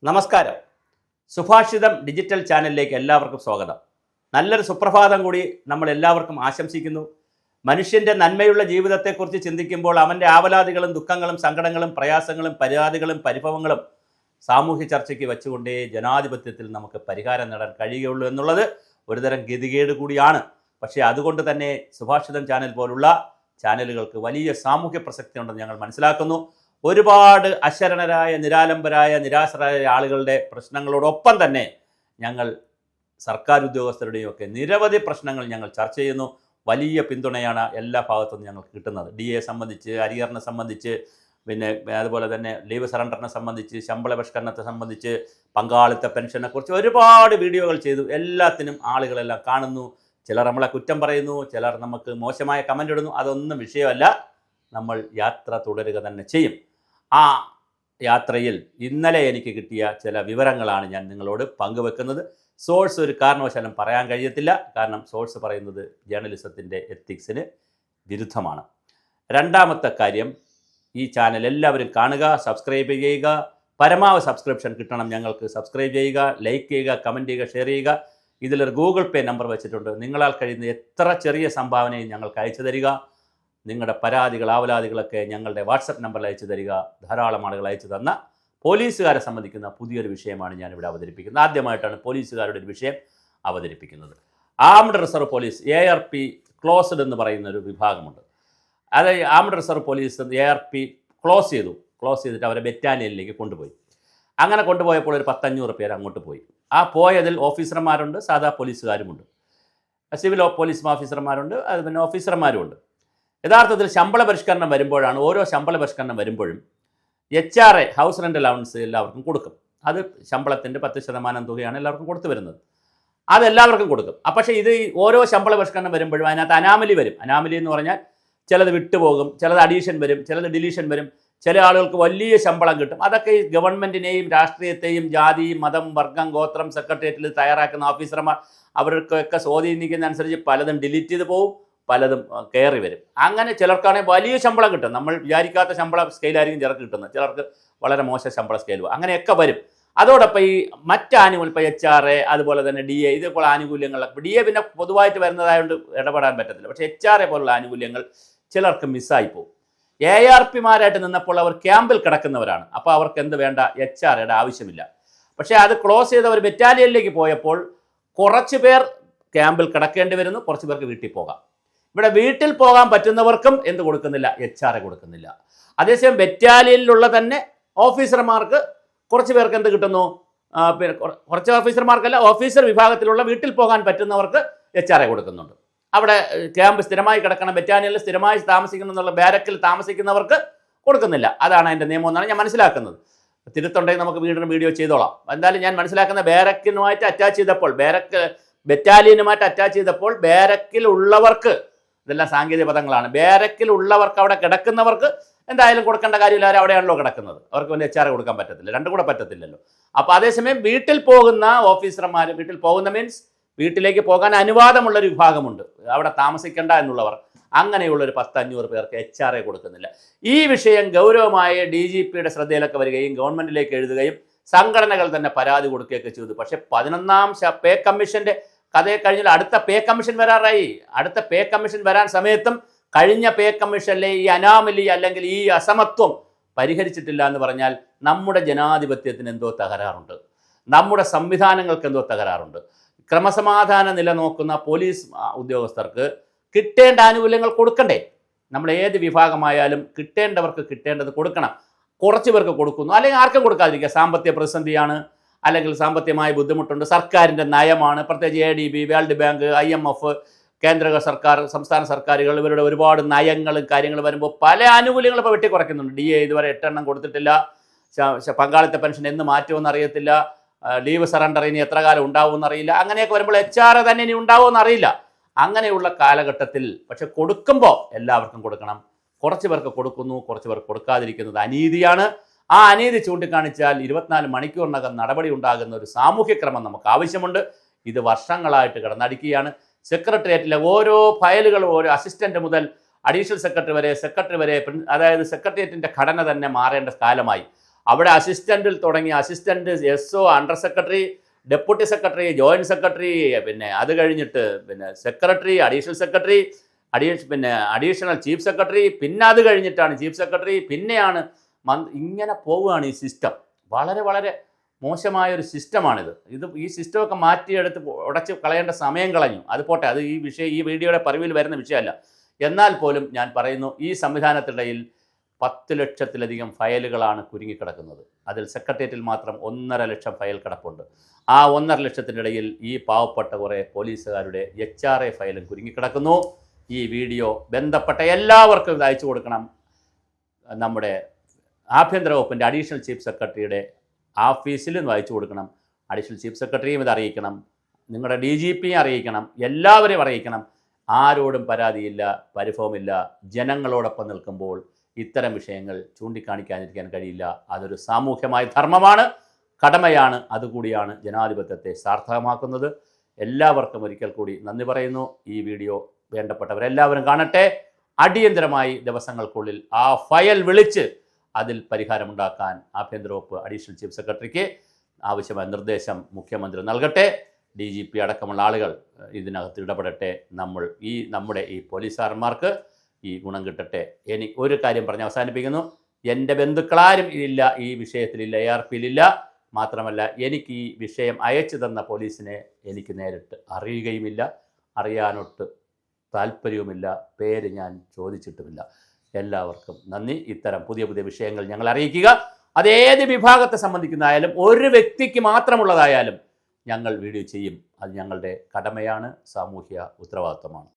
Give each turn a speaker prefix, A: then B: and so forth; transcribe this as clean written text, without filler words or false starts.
A: നമസ്കാരം. സുഭാഷിതം ഡിജിറ്റൽ ചാനലിലേക്ക് എല്ലാവർക്കും സ്വാഗതം. നല്ലൊരു സുപ്രഭാതം കൂടി നമ്മൾ എല്ലാവർക്കും ആശംസിക്കുന്നു. മനുഷ്യൻ്റെ നന്മയുള്ള ജീവിതത്തെക്കുറിച്ച് ചിന്തിക്കുമ്പോൾ അവൻ്റെ ആവലാതികളും ദുഃഖങ്ങളും സങ്കടങ്ങളും പ്രയാസങ്ങളും പരാതികളും പരിഭവങ്ങളും സാമൂഹ്യ ചർച്ചയ്ക്ക് വെച്ചുകൊണ്ടേ ജനാധിപത്യത്തിൽ നമുക്ക് പരിഹാരം നേടാൻ കഴിയുകയുള്ളൂ എന്നുള്ളത് ഒരുതരം ഗതികേട് കൂടിയാണ്. പക്ഷേ അതുകൊണ്ട് തന്നെ സുഭാഷിതം ചാനൽ പോലുള്ള ചാനലുകൾക്ക് വലിയ സാമൂഹ്യ പ്രസക്തി ഉണ്ടെന്ന് ഞങ്ങൾ മനസ്സിലാക്കുന്നു. ഒരുപാട് അശരണരായ, നിരാലംബരായ, നിരാശരായ ആളുകളുടെ പ്രശ്നങ്ങളോടൊപ്പം തന്നെ ഞങ്ങൾ സർക്കാർ ഉദ്യോഗസ്ഥരുടെയും ഒക്കെ നിരവധി പ്രശ്നങ്ങൾ ഞങ്ങൾ ചർച്ച ചെയ്യുന്നു. വലിയ പിന്തുണയാണ് എല്ലാ ഭാഗത്തുനിന്നും ഞങ്ങൾക്ക് കിട്ടുന്നത്. DA സംബന്ധിച്ച്, അരിയറിനെ സംബന്ധിച്ച്, പിന്നെ അതുപോലെ തന്നെ ലീവ് സറണ്ടറിനെ സംബന്ധിച്ച്, ശമ്പള പരിഷ്കരണത്തെ സംബന്ധിച്ച്, പങ്കാളിത്ത പെൻഷനെക്കുറിച്ച് ഒരുപാട് വീഡിയോകൾ ചെയ്തു. എല്ലാത്തിനും ആളുകളെല്ലാം കാണുന്നു. ചിലർ നമ്മളെ കുറ്റം പറയുന്നു, ചിലർ നമുക്ക് മോശമായ കമൻ്റ് ഇടുന്നു. അതൊന്നും വിഷയമല്ല. നമ്മൾ യാത്ര തുടരുക തന്നെ ചെയ്യും. ആ യാത്രയിൽ ഇന്നലെ എനിക്ക് കിട്ടിയ ചില വിവരങ്ങളാണ് ഞാൻ നിങ്ങളോട് പങ്കുവെക്കുന്നത്. സോഴ്സ് ഒരു കാരണവശാലും പറയാൻ കഴിയത്തില്ല. കാരണം സോഴ്സ് പറയുന്നത് ജേർണലിസത്തിൻ്റെ എത്തിക്സിന് വിരുദ്ധമാണ്. രണ്ടാമത്തെ കാര്യം, ഈ ചാനൽ എല്ലാവരും കാണുക, സബ്സ്ക്രൈബ് ചെയ്യുക. പരമാവധി സബ്സ്ക്രിപ്ഷൻ കിട്ടണം ഞങ്ങൾക്ക്. സബ്സ്ക്രൈബ് ചെയ്യുക, ലൈക്ക് ചെയ്യുക, കമൻറ്റ് ചെയ്യുക, ഷെയർ ചെയ്യുക. ഇതിലൊരു ഗൂഗിൾ പേ നമ്പർ വെച്ചിട്ടുണ്ട്. നിങ്ങളാൽ കഴിയുന്ന എത്ര ചെറിയ സംഭാവനയും ഞങ്ങൾക്ക് അയച്ചു തരിക. നിങ്ങളുടെ പരാതികൾ, ആവലാതികളൊക്കെ ഞങ്ങളുടെ വാട്സപ്പ് നമ്പറിൽ അയച്ചു തരിക. ധാരാളം ആളുകൾ അയച്ചു തന്ന പോലീസുകാരെ സംബന്ധിക്കുന്ന പുതിയൊരു വിഷയമാണ് ഞാനിവിടെ അവതരിപ്പിക്കുന്നത്. ആദ്യമായിട്ടാണ് പോലീസുകാരുടെ ഒരു വിഷയം അവതരിപ്പിക്കുന്നത്. Armed reserve police ARP closed എന്ന് പറയുന്ന ഒരു വിഭാഗമുണ്ട്. അത് armed reserve police ARP close ചെയ്തിട്ട് അവരെ ബറ്റാലിയനിലേക്ക് കൊണ്ടുപോയി. അങ്ങനെ കൊണ്ടുപോയപ്പോൾ ഒരു 10-500 പേര് അങ്ങോട്ട് പോയി. ആ പോയതിൽ ഓഫീസർമാരുണ്ട്, സാധാ പോലീസുകാരുമുണ്ട്, സിവിൽ പോലീസ് ഓഫീസർമാരുണ്ട്, അത് പിന്നെ ഓഫീസർമാരുമുണ്ട്. യഥാർത്ഥത്തിൽ ശമ്പള പരിഷ്കരണം വരുമ്പോഴാണ്, ഓരോ ശമ്പള പരിഷ്കരണം വരുമ്പോഴും HRA ഹൗസ് റെൻ്റ് അലവൻസ് എല്ലാവർക്കും കൊടുക്കും. അത് ശമ്പളത്തിൻ്റെ 10% തുകയാണ് എല്ലാവർക്കും കൊടുത്തു വരുന്നത്. അതെല്ലാവർക്കും കൊടുക്കും. പക്ഷേ ഇത് ഓരോ ശമ്പള പരിഷ്കരണം വരുമ്പോഴും അതിനകത്ത് അനാമലി വരും. അനാമലി എന്ന് പറഞ്ഞാൽ ചിലത് വിട്ടുപോകും, ചിലത് അഡീഷൻ വരും, ചിലത് ഡിലീഷൻ വരും. ചില ആളുകൾക്ക് വലിയ ശമ്പളം കിട്ടും. അതൊക്കെ ഈ ഗവൺമെൻറ്റിനെയും രാഷ്ട്രീയത്തെയും ജാതിയും മതം വർഗം ഗോത്രം സെക്രട്ടേറിയറ്റിൽ തയ്യാറാക്കുന്ന ഓഫീസർമാർ അവർക്കൊക്കെ സ്വാധീനിക്കുന്ന അനുസരിച്ച് പലതും ഡിലീറ്റ് ചെയ്ത് പോകും, പലതും കയറി വരും. അങ്ങനെ ചിലർക്കാണെങ്കിൽ വലിയ ശമ്പളം കിട്ടും. നമ്മൾ വിചാരിക്കാത്ത ശമ്പള സ്കെയിലായിരിക്കും ചിലർക്ക് കിട്ടുന്നത്, ചിലർക്ക് വളരെ മോശം ശമ്പള സ്കെയിൽ. അങ്ങനെയൊക്കെ വരും. അതോടൊപ്പം ഈ മറ്റാനുകൂല്യം, ഇപ്പോൾ HRA അതുപോലെ തന്നെ DA ഇതേപോലെ ആനുകൂല്യങ്ങളൊക്കെ, DA പിന്നെ പൊതുവായിട്ട് വരുന്നതായതുകൊണ്ട് ഇടപെടാൻ പറ്റത്തില്ല. പക്ഷേ HRA പോലുള്ള ആനുകൂല്യങ്ങൾ ചിലർക്ക് മിസ്സായി പോകും. ARPമാരായിട്ട് നിന്നപ്പോൾ അവർ ക്യാമ്പിൽ കിടക്കുന്നവരാണ്. അപ്പോൾ അവർക്ക് എന്ത് വേണ്ട, HRAയുടെ ആവശ്യമില്ല. പക്ഷേ അത് ക്ലോസ് ചെയ്ത് അവർ ബറ്റാലിയനിലേക്ക് പോയപ്പോൾ കുറച്ച് പേർ ക്യാമ്പിൽ കിടക്കേണ്ടി വരുന്നു, കുറച്ച് പേർക്ക് വീട്ടിൽ പോകാം. ഇവിടെ വീട്ടിൽ പോകാൻ പറ്റുന്നവർക്കും എന്ത് കൊടുക്കുന്നില്ല, HRA കൊടുക്കുന്നില്ല. അതേസമയം ബറ്റാലിയനിലുള്ള തന്നെ ഓഫീസർമാർക്ക് കുറച്ച് പേർക്ക് എന്ത് കിട്ടുന്നു, കുറച്ച് ഓഫീസർമാർക്കല്ല, ഓഫീസർ വിഭാഗത്തിലുള്ള വീട്ടിൽ പോകാൻ പറ്റുന്നവർക്ക് HRA കൊടുക്കുന്നുണ്ട്. അവിടെ ക്യാമ്പ് സ്ഥിരമായി കിടക്കണം, ബറ്റാലിയനിൽ സ്ഥിരമായി താമസിക്കണം എന്നുള്ള ബാരക്കിൽ താമസിക്കുന്നവർക്ക് കൊടുക്കുന്നില്ല. അതാണ് അതിൻ്റെ നിയമം എന്നാണ് ഞാൻ മനസ്സിലാക്കുന്നത്. തിരുത്തുണ്ടെങ്കിൽ നമുക്ക് വീഡിയോ ചെയ്തോളാം. എന്തായാലും ഞാൻ മനസ്സിലാക്കുന്ന ബാരക്കിനുമായിട്ട് അറ്റാച്ച് ചെയ്തപ്പോൾ, ബറ്റാലിയനുമായിട്ട് അറ്റാച്ച് ചെയ്തപ്പോൾ ബാരക്കിലുള്ളവർക്ക്, ഇതെല്ലാം സാങ്കേതിക പദങ്ങളാണ്, ബാരക്കിലുള്ളവർക്ക് അവിടെ കിടക്കുന്നവർക്ക് എന്തായാലും കൊടുക്കേണ്ട കാര്യമില്ല. അവർ അവിടെയാണല്ലോ കിടക്കുന്നത്, അവർക്ക് പിന്നെ HRA കൊടുക്കാൻ പറ്റത്തില്ല, രണ്ടും കൂടെ പറ്റത്തില്ലല്ലോ. അപ്പോൾ അതേസമയം വീട്ടിൽ പോകുന്ന ഓഫീസർമാർ, വീട്ടിൽ പോകുന്ന മീൻസ് വീട്ടിലേക്ക് പോകാൻ അനുവാദമുള്ളൊരു വിഭാഗമുണ്ട്, അവിടെ താമസിക്കേണ്ട എന്നുള്ളവർ, അങ്ങനെയുള്ളൊരു 10-500 പേർക്ക് HRA കൊടുക്കുന്നില്ല. ഈ വിഷയം ഗൗരവമായ DGPയുടെ ശ്രദ്ധയിലൊക്കെ വരികയും ഗവൺമെൻറ്റിലേക്ക് എഴുതുകയും സംഘടനകൾ തന്നെ പരാതി കൊടുക്കുകയൊക്കെ ചെയ്തു. പക്ഷേ 11ാം പേ കമ്മീഷൻ്റെ കഥയെ കഴിഞ്ഞാൽ അടുത്ത പേ കമ്മീഷൻ വരാറായി. അടുത്ത പേ കമ്മീഷൻ വരാൻ സമയത്തും കഴിഞ്ഞ പേ കമ്മീഷനിലെ ഈ അനാമലി അല്ലെങ്കിൽ ഈ അസമത്വം പരിഹരിച്ചിട്ടില്ല എന്ന് പറഞ്ഞാൽ നമ്മുടെ ജനാധിപത്യത്തിന് എന്തോ തകരാറുണ്ട്, നമ്മുടെ സംവിധാനങ്ങൾക്ക് എന്തോ തകരാറുണ്ട്. ക്രമസമാധാന നില നോക്കുന്ന പോലീസ് ഉദ്യോഗസ്ഥർക്ക് കിട്ടേണ്ട ആനുകൂല്യങ്ങൾ കൊടുക്കണ്ടേ? നമ്മൾ ഏത് വിഭാഗമായാലും കിട്ടേണ്ടവർക്ക് കിട്ടേണ്ടത് കൊടുക്കണം. കുറച്ച് പേർക്ക് കൊടുക്കുന്നു, അല്ലെങ്കിൽ ആർക്കും കൊടുക്കാതിരിക്കുക. സാമ്പത്തിക പ്രതിസന്ധിയാണ്, അല്ലെങ്കിൽ സാമ്പത്തികമായ ബുദ്ധിമുട്ടുണ്ട്, സർക്കാരിൻ്റെ നയമാണ്, പ്രത്യേകിച്ച് ADB, വേൾഡ് ബാങ്ക്, IMF, കേന്ദ്ര സർക്കാർ, സംസ്ഥാന സർക്കാരുകൾ, ഇവരുടെ ഒരുപാട് നയങ്ങളും കാര്യങ്ങളും വരുമ്പോൾ പല ആനുകൂല്യങ്ങളും ഇപ്പോൾ വെട്ടിക്കുറയ്ക്കുന്നുണ്ട്. DA ഇതുവരെ 8 എണ്ണം കൊടുത്തിട്ടില്ല, പങ്കാളിത്ത പെൻഷൻ എന്ന് മാറ്റുമെന്ന് അറിയത്തില്ല, ലീവ് സറണ്ടർ ഇനി എത്ര കാലം ഉണ്ടാവുമെന്ന് അറിയില്ല. അങ്ങനെയൊക്കെ വരുമ്പോൾ HRA തന്നെ ഇനി ഉണ്ടാവുമെന്ന് അറിയില്ല. അങ്ങനെയുള്ള കാലഘട്ടത്തിൽ പക്ഷെ കൊടുക്കുമ്പോൾ എല്ലാവർക്കും കൊടുക്കണം. കുറച്ച് പേർക്ക് കൊടുക്കുന്നു, കുറച്ച് പേർക്ക് കൊടുക്കാതിരിക്കുന്നത് അനീതിയാണ്. ആ അനീതി ചൂണ്ടിക്കാണിച്ചാൽ 24 മണിക്കൂറിനകം നടപടി ഉണ്ടാകുന്ന ഒരു സാമൂഹ്യക്രമം നമുക്ക് ആവശ്യമുണ്ട്. ഇത് വർഷങ്ങളായിട്ട് കിടന്നടിക്കുകയാണ്. സെക്രട്ടേറിയറ്റിലെ ഓരോ ഫയലുകളും, ഓരോ അസിസ്റ്റൻ്റ് മുതൽ അഡീഷണൽ സെക്രട്ടറി വരെ, അതായത് സെക്രട്ടേറിയറ്റിൻ്റെ ഘടന തന്നെ മാറേണ്ട കാലമായി. അവിടെ അസിസ്റ്റൻറ്റിൽ തുടങ്ങി assistant, SO, under secretary, deputy secretary, joint secretary, പിന്നെ അത് കഴിഞ്ഞിട്ട് പിന്നെ secretary, additional secretary, additional chief secretary, പിന്നെ അത് കഴിഞ്ഞിട്ടാണ് ചീഫ് സെക്രട്ടറി, പിന്നെയാണ് ഇങ്ങനെ പോവുകയാണ് ഈ സിസ്റ്റം. വളരെ വളരെ മോശമായൊരു സിസ്റ്റമാണിത്. ഈ സിസ്റ്റമൊക്കെ മാറ്റിയെടുത്ത് ഉടച്ച് കളയേണ്ട സമയം കളഞ്ഞു. അത് പോട്ടെ, അത് ഈ വീഡിയോയുടെ പരിവിൽ വരുന്ന വിഷയമല്ല. എന്നാൽ പോലും ഞാൻ പറയുന്നു, ഈ സംവിധാനത്തിനിടയിൽ 10 ലക്ഷത്തിലധികം ഫയലുകളാണ് കുരുങ്ങിക്കിടക്കുന്നത്. അതിൽ സെക്രട്ടേറിയറ്റിൽ മാത്രം 1.5 ലക്ഷം ഫയൽ കിടപ്പുണ്ട്. ആ 1.5 ലക്ഷത്തിനിടയിൽ ഈ പാവപ്പെട്ട കുറേ പോലീസുകാരുടെ HRA ഫയലും കുരുങ്ങിക്കിടക്കുന്നു. ഈ വീഡിയോ ബന്ധപ്പെട്ട എല്ലാവർക്കും ഇത് അയച്ചു കൊടുക്കണം. നമ്മുടെ ആഭ്യന്തര വകുപ്പിൻ്റെ അഡീഷണൽ ചീഫ് സെക്രട്ടറിയുടെ ഓഫീസിലും അയച്ചു കൊടുക്കണം. അഡീഷണൽ ചീഫ് സെക്രട്ടറിയും ഇത് അറിയിക്കണം, നിങ്ങളുടെ DGPയും അറിയിക്കണം, എല്ലാവരെയും അറിയിക്കണം. ആരോടും പരാതിയില്ല, പരിഭവമില്ല. ജനങ്ങളോടൊപ്പം നിൽക്കുമ്പോൾ ഇത്തരം വിഷയങ്ങൾ ചൂണ്ടിക്കാണിക്കാതിരിക്കാൻ കഴിയില്ല. അതൊരു സാമൂഹ്യമായ ധർമ്മമാണ്, കടമയാണ്. അതുകൂടിയാണ് ജനാധിപത്യത്തെ സാർത്ഥകമാക്കുന്നത്. എല്ലാവർക്കും ഒരിക്കൽ കൂടി നന്ദി പറയുന്നു. ഈ വീഡിയോ വേണ്ടപ്പെട്ടവരെല്ലാവരും കാണട്ടെ. അടിയന്തരമായി ദിവസങ്ങൾക്കുള്ളിൽ ആ ഫയൽ വിളിച്ച് അതിൽ പരിഹാരമുണ്ടാക്കാൻ ആഭ്യന്തര വകുപ്പ് അഡീഷണൽ ചീഫ് സെക്രട്ടറിക്ക് ആവശ്യമായ നിർദ്ദേശം മുഖ്യമന്ത്രി നൽകട്ടെ. DGP അടക്കമുള്ള ആളുകൾ ഇതിനകത്ത് ഇടപെടട്ടെ. നമ്മുടെ ഈ പോലീസുകാരന്മാർക്ക് ഈ ഗുണം കിട്ടട്ടെ. ഒരു കാര്യം പറഞ്ഞ് അവസാനിപ്പിക്കുന്നു. എൻ്റെ ബന്ധുക്കളാരും ഇല്ല ഈ വിഷയത്തിലില്ല, ARPയിലില്ല. മാത്രമല്ല, എനിക്ക് ഈ വിഷയം അയച്ചു തന്ന പോലീസിനെ എനിക്ക് നേരിട്ട് അറിയുകയുമില്ല, അറിയാനൊട്ട് താല്പര്യവുമില്ല, പേര് ഞാൻ ചോദിച്ചിട്ടുമില്ല. എല്ലാവർക്കും നന്ദി. ഇത്തരം പുതിയ പുതിയ വിഷയങ്ങൾ ഞങ്ങൾ അറിയിക്കുക. അതേത് വിഭാഗത്തെ സംബന്ധിക്കുന്നതായാലും ഒരു വ്യക്തിക്ക് മാത്രമുള്ളതായാലും ഞങ്ങൾ വീഡിയോ ചെയ്യും. അത് ഞങ്ങളുടെ കടമയാണ്, സാമൂഹ്യ ഉത്തരവാദിത്വമാണ്.